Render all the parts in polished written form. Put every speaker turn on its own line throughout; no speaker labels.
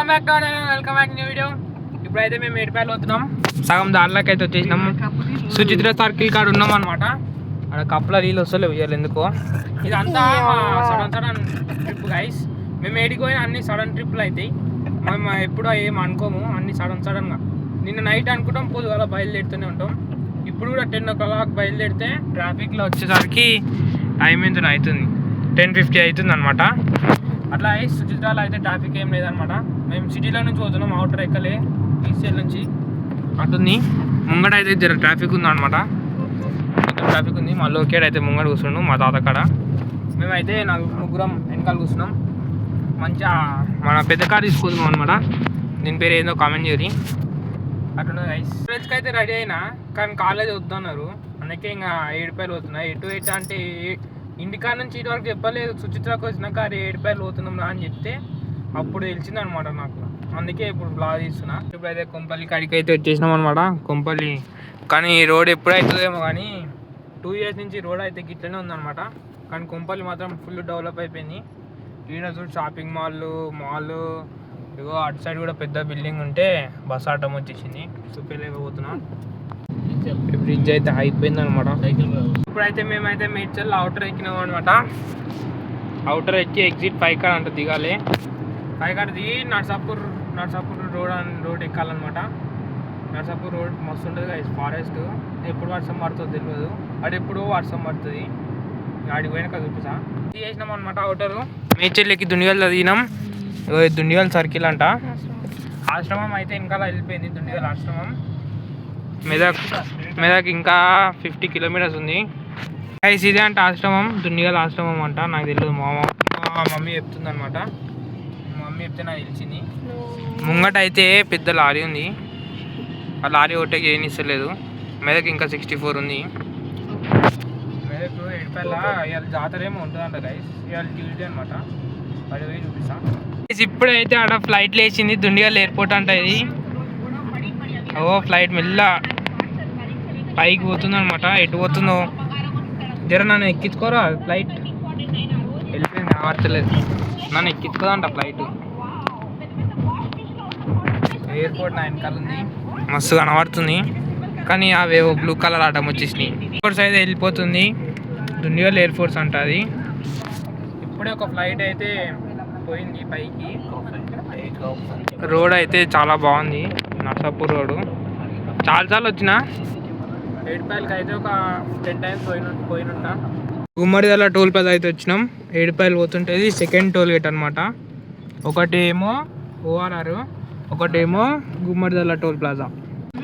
Welcome back new video. ఇప్పుడైతే మేము ఏడుపాయలు పోతున్నాం. సగం దానిలోకి అయితే వచ్చేసినాం. సుచిత్ర సర్కిల్ కాడ ఉన్నాం అనమాట. అక్కడ కప్పుల నీళ్ళు వస్తలేవు ఇవ్వాలి ఎందుకో. ఇదంతా సడన్ ట్రిప్ గైస్. మేము ఏడికి పోయినా అన్ని సడన్ ట్రిప్లు అవుతాయి. మేము ఎప్పుడో ఏం అనుకోము, అన్ని సడన్గా. నిన్న నైట్ అనుకుంటాం, పొద్దుగాల బయలుదేరుతూనే ఉంటాం. ఇప్పుడు కూడా 10 o'clock బయలుదేరితే ట్రాఫిక్లో వచ్చేసరికి టైం ఎంత అవుతుంది, 10:50 అవుతుంది అనమాట. అట్లా సుచిత్రాలో అయితే ట్రాఫిక్ ఏం లేదనమాట. మేము సిటీలో నుంచి పోతున్నాం, అవుటర్ ఎక్కలే, ఈసీఎల్ నుంచి అటుంది. ముంగట అయితే జర ట్రాఫిక్ ఉందన్నమాట. ట్రాఫిక్ ఉంది. మా లోకేడ్ అయితే ముంగట కూర్చుండు మా తాత కాడ. మేమైతే ముగ్గురం వెనకాల కూర్చున్నాం. మంచిగా మన పెద్ద కార్ తీసుకుందాం అనమాట. దీని పేరు ఏందో కామెంట్ చేయరి. అట్లా కాలేజ్కి అయితే రెడీ అయినా, కానీ కాలేజ్ వద్దన్నారు. అందుకే ఇంకా ఏడుపాయలు పోతున్నాయి. ఎటు అంటే ఇంటికాడ నుంచి ఇటు వరకు చెప్పలేదు. సుచిత్రకు వచ్చినాక ఏడుపాయలు పోతున్నాం రా అని చెప్తే అప్పుడు తెలిసింది అనమాట నాకు. అందుకే ఇప్పుడు బ్లాగ్ తీస్తున్నా. ఇప్పుడైతే కొంపల్లి కాడికి అయితే వచ్చేసినాం అనమాట. కొంపల్లి కానీ రోడ్ ఎప్పుడైతుందేమో కానీ 2 years నుంచి రోడ్ అయితే గిట్లనే ఉందన్నమాట. కానీ కొంపల్లి మాత్రం ఫుల్ డెవలప్ అయిపోయింది. ఈడ చూడు షాపింగ్ మాల్, ఇగో అటు సైడ్ కూడా పెద్ద బిల్డింగ్ ఉంటే బస్ ఆటం వచ్చేసింది. చూపేలేకపోతున్నా. బ్రిడ్జ్ అయితే అయిపోయింది అనమాట. ఇప్పుడైతే మేమైతే మేడ్చల్ అవుటర్ ఎక్కినాం అనమాట. అవుటర్ ఎక్కి ఎగ్జిట్ 5 కాడ అంట దిగాలి. 5 కాడ దిగి నర్సాపూర్ రోడ్ ఎక్కాలన్నమాట. నర్సాపూర్ రోడ్ మస్తు ఉంటుంది కదా, ఫారెస్ట్. ఎప్పుడు వర్షం పడుతుందో తెలియదు. ఎప్పుడో వర్షం పడుతుంది. ఆడికి పోయినాక చూపిస్తా. చేసినాం అనమాట అవుటరు. మేడ్చల్కి దుండిగల్ దిగినాం. దుండిగల్ సర్కిల్ అంట. ఆశ్రమం అయితే వెనకాల వెళ్ళిపోయింది. దుండిగల్ ఆశ్రమం మెదక్ ఇంకా 50 kilometers ఉంది. ఇదే అంట ఆశ్రమం, దుండిగల్ ఆశ్రమం అంట. నాకు తెలియదు, మా మమ్మీ చెప్తుంది అనమాట. మా మమ్మీ చెప్తే నాకు తెలిసింది. ముంగట అయితే పెద్ద లారీ ఉంది. ఆ లారీ ఒకటే ఏనిస్తలేదు. మెదక్ ఇంకా 64 ఉంది. మెదక్ ఏడుపల్ల ఇవాళ జాతర ఏమో ఉంటుందంట గైస్. ఇవాళ ట్యూస్డే అనమాట. అది పోయి చూపిస్తా. ఇప్పుడైతే ఆడ ఫ్లైట్ లేచింది. దుండిగల్ ఎయిర్పోర్ట్ అంట ఇది. ఫ్లైట్ మెల్ల పైకి పోతుంది అనమాట. ఎటు పోతుందో జర నన్ను ఎక్కించుకోరా. ఫ్లైట్ వెళ్ళిపోయింది, కనబడతలేదు. నన్ను ఎక్కించుకోదంట ఫ్లైట్. ఎయిర్పోర్ట్ నా వెనకాల ఉంది, మస్తు కనబడుతుంది. కానీ అవేవో బ్లూ కలర్ ఆటం వచ్చేసినాయి. ఎయిర్పోర్ట్స్ అయితే వెళ్ళిపోతుంది. దుండిగల్ ఎయిర్ ఫోర్స్ అంట అది. ఇప్పుడే ఒక ఫ్లైట్ అయితే పోయింది పైకి. రోడ్ అయితే చాలా బాగుంది. నర్సాపూర్ రోడ్డు చాలాసార్లు వచ్చిన. ఏడుపాయలకి అయితే ఒక 10 times పోయినుంటా. గుమ్మడిదల టోల్ ప్లాజా అయితే వచ్చినాం. ఏడుపాయలు పోతుంటేది సెకండ్ టోల్ గేట్ అనమాట. ఒకటేమో ORR, ఒకటేమో Gummadidala toll plaza.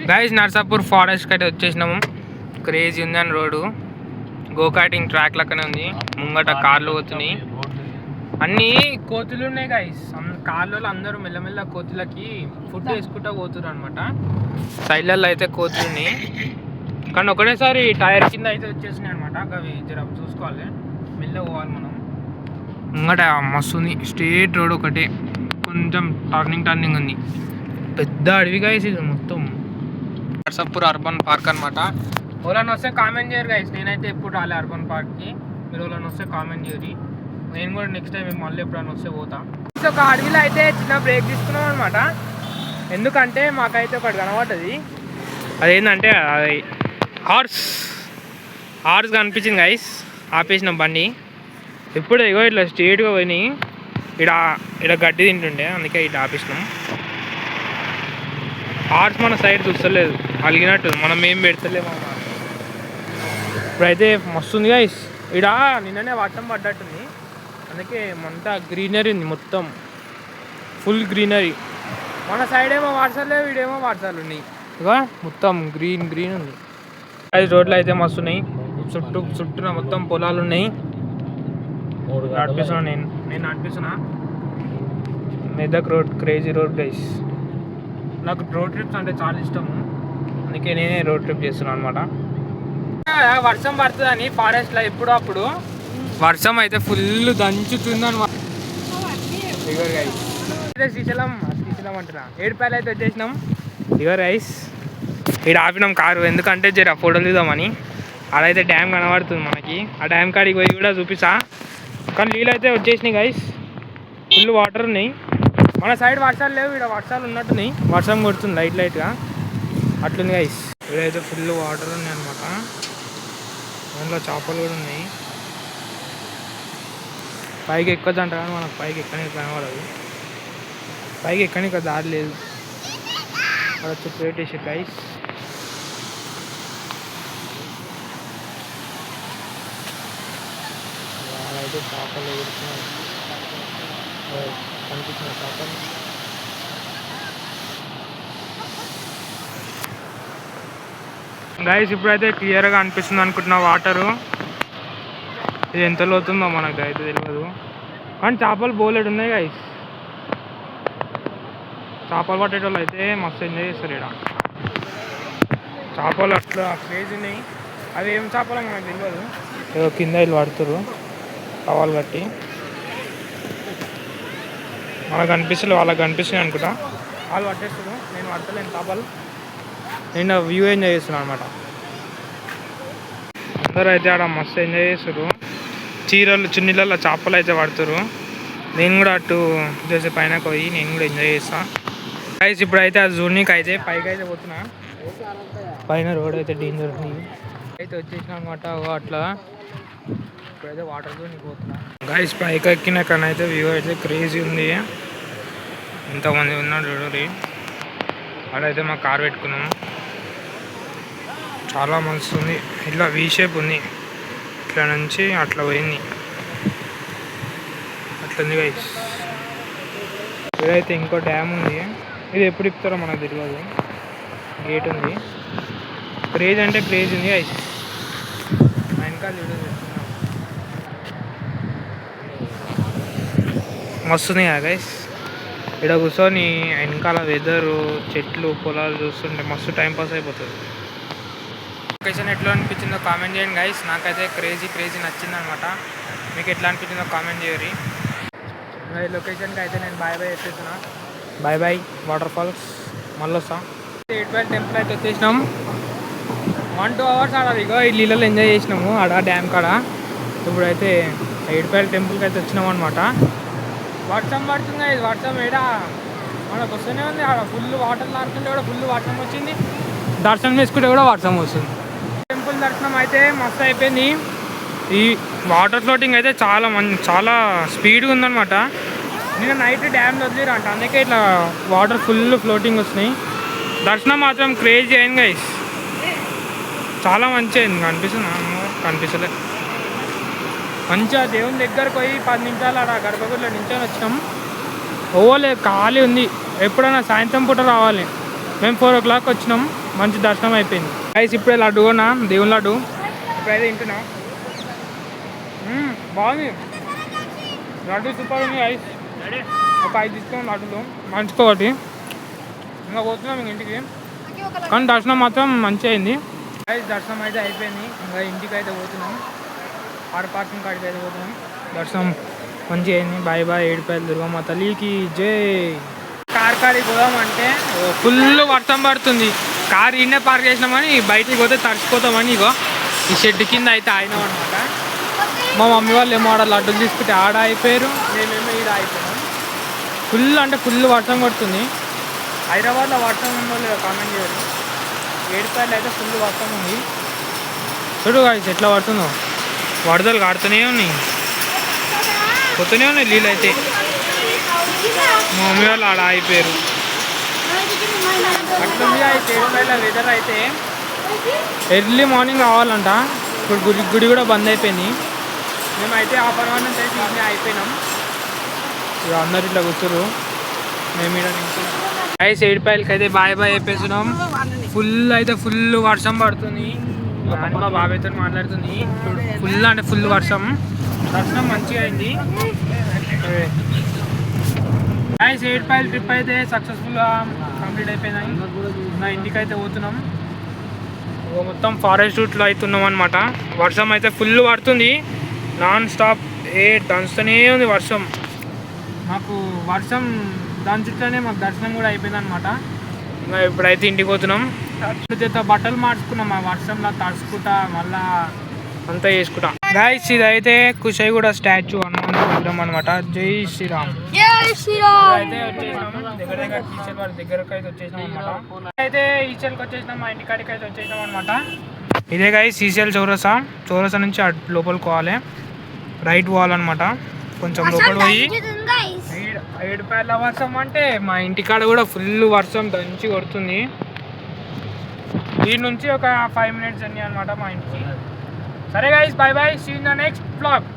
Guys Narsapur ఫారెస్ట్కి అయితే వచ్చేసినాము. క్రేజీ ఉంది అని రోడ్డు. గోకాటింగ్ ట్రాక్ లెక్కనే ఉంది. ముంగట కార్లు పోతున్నాయి. అన్నీ కోతులు ఉన్నాయి గైస్. కార్లలో అందరూ మెల్లమెల్ల కోతులకి ఫుడ్ వేసుకుంటూ పోతున్నారు అనమాట. సైడ్లలో అయితే కోతులు ఉన్నాయి. కానీ ఒకటేసారి టైర్ కింద అయితే వచ్చేసినాయి అనమాట. అవి జర చూసుకోవాలి, మెల్ల పోవాలి మనం. ముంగట మస్తు ఉంది. స్ట్రేట్ రోడ్ ఒకటే, కొంచెం టర్నింగ్ ఉంది. పెద్ద అడవి గైస్ ఇది మొత్తం. నర్సాపూర్ అర్బన్ పార్క్ అనమాట. ఓలాని వస్తే కామెంట్ చేయరు గైస్. నేనైతే ఎప్పుడు రాలే అర్బన్ పార్క్కి. మీరు ఓలాని వస్తే కామెంట్ చేయరు. నేను కూడా నెక్స్ట్ టైం మళ్ళీ ఎప్పుడైనా వస్తే పోతా. ఒక అడవిలో అయితే చిన్న బ్రేక్ తీసుకున్నాం అనమాట. ఎందుకంటే మాకైతే ఒకటి కనబడ్డది. అదేంటంటే అది హార్స్ కనిపించింది గైస్. ఆపేసినాం బండి. ఇప్పుడు ఇగో ఇట్లా స్ట్రేట్గా పోయినాయి. ఇక్కడ గడ్డి తింటుండే, అందుకే ఇట్లా ఆపేసినాం. హార్స్ మన సైడ్ చూస్తలేదు, అలిగినట్టు. మనం ఏం పెడతలేము. ఇప్పుడైతే మస్తు ఉంది గైస్. ఇక్కడ నిన్ననే వర్షం పడ్డట్టుంది. అందుకే అంతా గ్రీనరీ ఉంది, మొత్తం ఫుల్ గ్రీనరీ. మన సైడ్ ఏమో వర్షాలు లేవు, వీడేమో వర్షాలు ఉన్నాయి. ఇక మొత్తం గ్రీన్ ఉంది. అది రోడ్లు అయితే మస్తు ఉన్నాయి. చుట్టూ మొత్తం పొలాలు ఉన్నాయి. నడిపిస్తున్నా నేను నడిపిస్తున్నా. Medak road crazy road guys. నాకు రోడ్ ట్రిప్స్ అంటే చాలా ఇష్టము. అందుకే నేనే రోడ్ ట్రిప్ చేస్తున్నాను అనమాట. వర్షం పడుతుందని ఫారెస్ట్లో ఎప్పుడో అప్పుడు వర్షం అయితే ఫుల్ దంచుతుంది అనమాట. శ్రీశైలం అంటున్నా. ఏడుపాయలు అయితే వచ్చేసినాం. ఇగో రైస్ ఇక్కడ ఆపినాం కారు. ఎందుకంటే జర ఫోటోలు తీద్దామని. అదైతే డ్యామ్ కనబడుతుంది మనకి. ఆ డ్యామ్ కాడికి పోయి కూడా చూపిస్తా. కానీ నీళ్ళు అయితే వచ్చేసినాయి గైస్. ఫుల్ వాటర్ ఉన్నాయి. మన సైడ్ వర్షాలు లేవు, ఇక్కడ వర్షాలు ఉన్నట్టున్నాయి, వర్షం కొడుతుంది లైట్గా అట్లుంది గైస్. ఇక్కడైతే ఫుల్ వాటర్ ఉన్నాయి అనమాట, దాంట్లో చేపలు కూడా ఉన్నాయి. పైకి ఎక్కొద్దంట కానీ మనకు పైకి ఎక్కడానికి కనబడదు, పైకి ఎక్కడానికి దారి లేదు. అక్కడ వచ్చి ప్లేట్ వేసి గైస్ అయితే చేపలు ఎగురుతున్నాయి, కనిపించిన చేపలు. గైస్ ఇప్పుడైతే క్లియర్గా అనిపిస్తుంది అనుకుంటున్నా వాటరు. ఇది ఎంత లోతుందో మనకు అయితే తెలియదు, కానీ చేపలు బోలెడు ఉన్నాయి గైస్. చేపలు పట్టేటోళ్ళు అయితే మస్తు ఎంజాయ్ చేస్తారు ఇక్కడ. చేపలు అట్లా క్రేజ్ ఉన్నాయి, అవి ఏం చేపలు మనకు తెలియదు. ఏదో కింద వీళ్ళు పడుతురు టవాలు కట్టి, మనకు కనిపిస్తుంది వాళ్ళకి కనిపిస్తున్నాయి అనుకుంటా. వాళ్ళు పట్టేస్తారు, నేను పడతలేను చేపలు. నేను వ్యూ ఎంజాయ్ చేస్తున్నాను అనమాట. అందరూ అయితే ఆడ మస్తు ఎంజాయ్ చేస్తారు, చీరలు చున్నీలలో చేపలు అయితే పడుతురు. నేను కూడా అటు చేసే పైన పోయి నేను కూడా ఎంజాయ్ చేస్తాను గైస్. ఇప్పుడైతే ఆ జూనికి అయితే పైకి అయితే పోతున్నా, పైన రోడ్ అయితే డేంజర్ ఉంది అయితే వచ్చేసిన అనమాట. అట్లా ఇప్పుడైతే వాటర్ జోన్కి పోతున్నా గైస్. పైకి ఎక్కినాకనైతే వ్యూ అయితే క్రేజీ ఉంది, ఎంతమంది ఉన్నాడు చూడండి. అక్కడైతే మా కార్ పెట్టుకున్నాము, చాలా మంచిగా ఉంది. ఇట్లా వీ షేప్ ఉంది, ఇట్లా నుంచి అట్లా పోయింది, అట్లుంది గైస్. ఇక్కడైతే ఇంకో డ్యామ్ ఉంది, ఇది ఎప్పుడు ఇప్పుతారో మనకు తెలియదు. గేట్ ఉంది, క్రేజ్ అంటే క్రేజ్ ఉంది గైస్. మా వెనకాల వీడియో మస్తుంది కదా గైస్. ఇక్కడ కూర్చొని వెనకాల వెదరు, చెట్లు, పొలాలు చూస్తుంటే మస్తు టైంపాస్ అయిపోతుంది. లొకేషన్ ఎట్లా అనిపించిందో కామెంట్ చేయండి గైస్. నాకైతే క్రేజీ నచ్చింది అనమాట. మీకు ఎట్లా అనిపించిందో కామెంట్ చేయరు. ఈ లొకేషన్కి అయితే నేను బాయ్ చెప్పేస్తున్నా. బాయ్ వాటర్ ఫాల్స్ మళ్ళీ వస్తా. 8 టెంపుల్ అయితే వచ్చేసినాం. 1-2 అవర్స్ ఆడ ఇగో ఈ నీళ్ళలో ఎంజాయ్ చేసినాము ఆడ డ్యామ్ కాడ. ఇప్పుడైతే 8 టెంపుల్కి అయితే వచ్చినాం అనమాట. వర్షం పడుతుంది, ఇది వర్షం ఏడా మనకు వస్తూనే ఉంది. ఆడ ఫుల్ వాటర్ లాడుతుంటే కూడా ఫుల్ వర్షం వచ్చింది, దర్శనం చేసుకుంటే కూడా వర్షం వస్తుంది. టెంపుల్ దర్శనం అయితే మస్తు అయిపోయింది. ఈ వాటర్ ఫ్లోటింగ్ అయితే చాలా స్పీడ్గా ఉందన్నమాట. నిన్న నైట్ డ్యామ్లో వదిలేరంట, అందుకే ఇట్లా వాటర్ ఫుల్ ఫ్లోటింగ్ వస్తున్నాయి. దర్శనం మాత్రం క్రేజీ అయింది గైస్, చాలా మంచిగా అయింది. కనిపిస్తలే మంచిగా దేవుని దగ్గరకు పోయి 10 నిమిషాలు అలా గర్భగుడిలో నించొని వచ్చినాం. ఓలే ఖాళీ ఉంది, ఎప్పుడైనా సాయంత్రం పూట రావాలి. మేము 4 o'clock వచ్చినాం, మంచి దర్శనం అయిపోయింది గైస్. ఇప్పుడే లడ్డు కొన్నా, దేవుని లడ్డు ఇప్పుడైతే తింటున్నా. బాగుంది లడ్డు, సూపర్ ఉంది గైస్. ఒక 5 తీసుకున్నాం లడ్డులు, మంచుకోటి ఇంకా పోతున్నాం ఇంక ఇంటికి. కానీ దర్శనం మాత్రం మంచిగా అయింది గైస్. దర్శనం అయితే అయిపోయింది, ఇంకా ఇంటికి అయితే పోతున్నాం. పార్కింగ్ కాడికి అయితే పోతున్నాం. దర్శనం మంచిగా అయింది. బాయ్ ఏడుపాయలు దుర్గమ్మ తల్లికి జై. కార్ కాడికి పోదామంటే ఫుల్ వర్షం పడుతుంది. కార్ ఈయనే పార్క్ చేసినామని బయటికి పోతే తడిసిపోతామని ఇగో ఈ షెడ్ కింద అయితే అయినాం అనమాట. మా మమ్మీ వాళ్ళు ఏమో ఆడ లడ్డూలు తీసుకుంటే ఆడ అయిపోయారు, మేమేమో ఈడ అయిపోయాం. ఫుల్ అంటే ఫుల్ వర్షం కొడుతుంది. హైదరాబాద్లో వర్షం ఉందో లేదో కామెంట్ చేయరు. ఏడుపాయలు అయితే ఫుల్ వర్షం ఉంది. చూడు గాయ్స్ ఎట్లా పడుతుందో, వరదలు కాడుతూనే ఉన్నాయి, పోతూనే ఉన్నాయి నీళ్ళు అయితే. మా మమ్మీ వాళ్ళు ఆడ అయిపోయారు. అట్లుంది అయితే ఏడుపాయల వెదర్ అయితే. ఎర్లీ మార్నింగ్ రావాలంట, ఇప్పుడు గుడి కూడా బంద్ అయిపోయింది. మేమైతే ఆఫర్వన్ నుంచి అయితే ఇన్ని అయిపోయినాం. ఇక అందరు ఇట్లా కూర్చోరు, మేము ఇక్కడ నించున్నాం. గైస్ ఏడుపాయలకి అయితే బాయ్ చెప్పేస్తున్నాం. ఫుల్ వర్షం పడుతుంది. మా బాబాయ్తో మాట్లాడుతుంది. ఫుల్ అంటే ఫుల్ వర్షం. దర్శనం మంచిగా అయింది గైస్. ఏడుపాయల ట్రిప్ అయితే సక్సెస్ఫుల్గా కంప్లీట్ అయిపోయినాయి. నా ఇంటికి అయితే పోతున్నాం. మొత్తం ఫారెస్ట్ రూట్లో అవుతున్నాం అనమాట. వర్షం అయితే ఫుల్ పడుతుంది, నాన్ స్టాప్. దంచుతూనే ఉంది వర్షం. మాకు వర్షం దంచుట్లోనే మాకు దర్శనం కూడా అయిపోయింది అనమాట. ఇంకా ఇప్పుడైతే ఇంటికి పోతున్నాం. చేత బట్టలు మార్చుకున్నాం, ఆ వర్షంలో తడుచుకుంటా మళ్ళా అంతా చేసుకుంటా. గైస్ ఇదైతే కుషాయిగూడ స్టాచ్యూ అన్నమాట. శ్రీరామ్ అనమాట. జై శ్రీరామ్. అయితే వచ్చేసినాము దగ్గర దగ్గర ఈచల్ వారి దగ్గరకు అయితే వచ్చేసినాం అనమాట. అయితే ఈచల్కి వచ్చేసినాం, మా ఇంటికాడికి అయితే వచ్చేసినాం అనమాట. ఇదే గైస్ శ్రీశైల్ చౌరసా నుంచి లోపలికి పోవాలి, రైట్ పోవాలన్నమాట. కొంచెం లోపల పోయి 7 పేర్ల వర్షం అంటే మా ఇంటికాడ కూడా ఫుల్ వర్షం దంచి కొడుతుంది. దీని నుంచి ఒక 5 minutes జర్నీ అనమాట మా ఇంటికి. సరే guys, bye bye, see in the next vlog.